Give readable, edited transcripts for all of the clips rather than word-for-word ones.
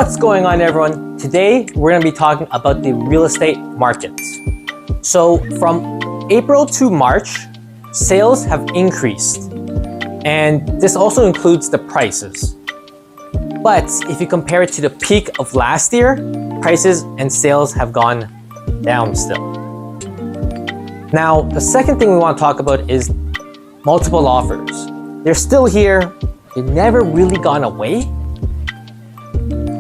What's going on, everyone? Today we're going to be talking about the real estate markets. So from April to March, sales have increased, and this also includes the prices. But if you compare it to the peak of last year, prices and sales have gone down still. Now, the second thing we want to talk about is multiple offers. They're still here. They've never really gone away.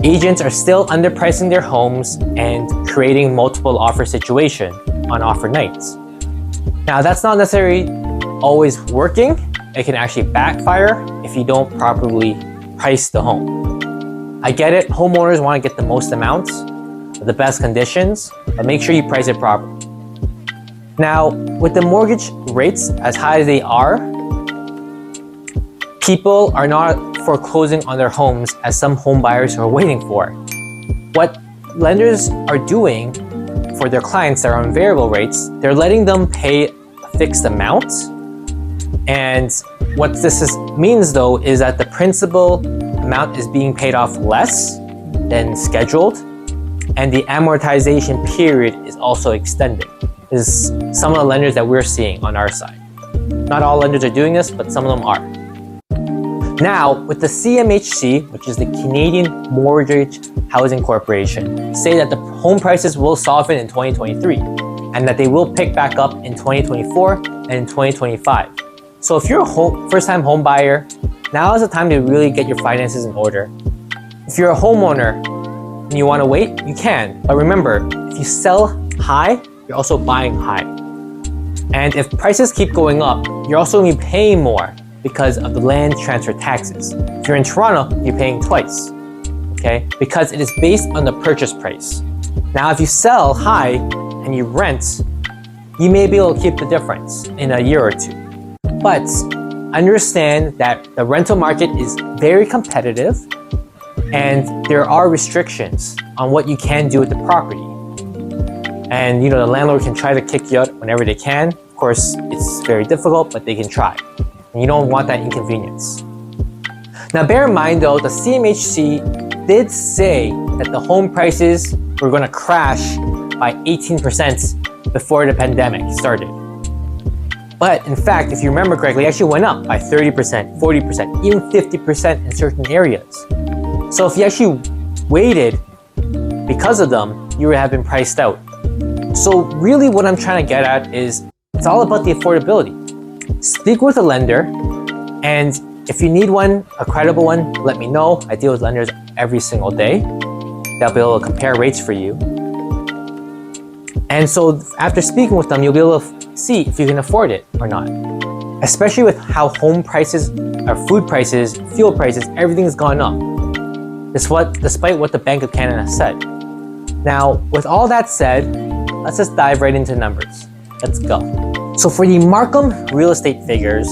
Agents are still underpricing their homes and creating multiple offer situation on offer nights. Now, that's not necessarily always working. It can actually backfire if you don't properly price the home. I get it, homeowners want to get the most amounts, the best conditions, but make sure you price it properly. Now, with the mortgage rates as high as they are, people are not foreclosing on their homes as some home buyers are waiting for. What lenders are doing for their clients that are on variable rates, they're letting them pay a fixed amount. And what this means though is that the principal amount is being paid off less than scheduled, and the amortization period is also extending. This is some of the lenders that we're seeing on our side. Not all lenders are doing this, but some of them are. Now, with the CMHC, which is the Canadian Mortgage Housing Corporation, say that the home prices will soften in 2023 and that they will pick back up in 2024 and in 2025. So if you're a first-time home buyer, now is the time to really get your finances in order. If you're a homeowner and you want to wait, you can. But remember, if you sell high, you're also buying high. And if prices keep going up, you're also going to be paying more because of the land transfer taxes. If you're in Toronto, you're paying twice, okay? Because it is based on the purchase price. Now, if you sell high and you rent, you may be able to keep the difference in a year or two. But understand that the rental market is very competitive and there are restrictions on what you can do with the property. And the landlord can try to kick you out whenever they can. Of course, it's very difficult, but they can try. And you don't want that inconvenience. Now, bear in mind though, the CMHC did say that the home prices were going to crash by 18% before the pandemic started. But in fact, if you remember correctly, it actually went up by 30%, 40%, even 50% in certain areas. So if you actually waited because of them, you would have been priced out. So really what I'm trying to get at is it's all about the affordability. Speak with a lender, and if you need one, a credible one, let me know. I deal with lenders every single day. They'll be able to compare rates for you. And so after speaking with them, you'll be able to see if you can afford it or not. Especially with how home prices, or food prices, fuel prices, everything's gone up. Despite what the Bank of Canada said. Now, with all that said, let's just dive right into numbers. Let's go. So for the Markham real estate figures,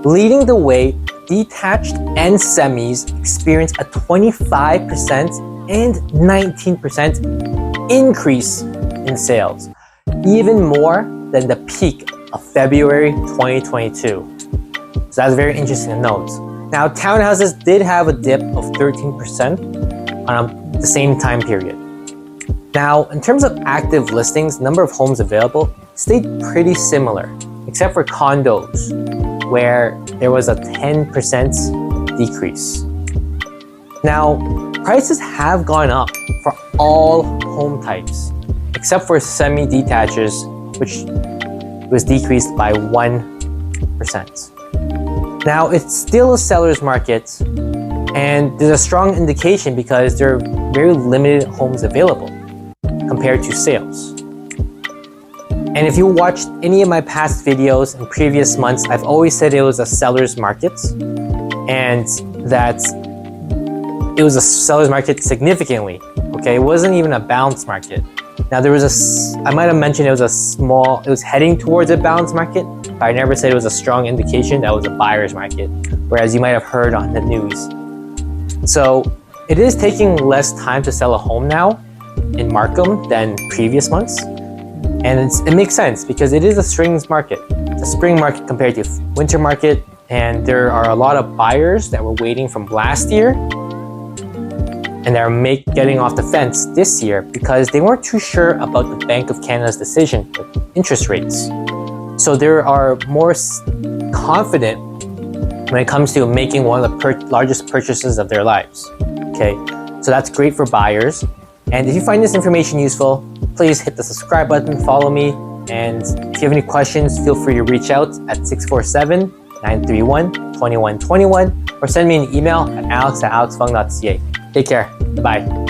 leading the way, detached and semis experienced a 25% and 19% increase in sales, even more than the peak of February 2022. So that's very interesting to note. Now, townhouses did have a dip of 13% on the same time period. Now, in terms of active listings, number of homes available stayed pretty similar, except for condos, where there was a 10% decrease. Now, prices have gone up for all home types, except for semi-detached, which was decreased by 1%. Now, it's still a seller's market, and there's a strong indication because there are very limited homes available compared to sales. And if you watched any of my past videos in previous months, I've always said it was a seller's market, and that it was a seller's market significantly, okay? It wasn't even a balanced market. Now I might have mentioned it was heading towards a balanced market, but I never said it was a strong indication that it was a buyer's market, whereas you might have heard on the news. So it is taking less time to sell a home now in Markham than previous months. And it makes sense because it is a spring market. It's a spring market compared to winter market, and there are a lot of buyers that were waiting from last year and they're getting off the fence this year because they weren't too sure about the Bank of Canada's decision with interest rates. So they are more confident when it comes to making one of the largest purchases of their lives. Okay, so that's great for buyers. And if you find this information useful, please hit the subscribe button, follow me, and if you have any questions, feel free to reach out at 647-931-2121 or send me an email at alex@alexfung.ca. Take care. Bye.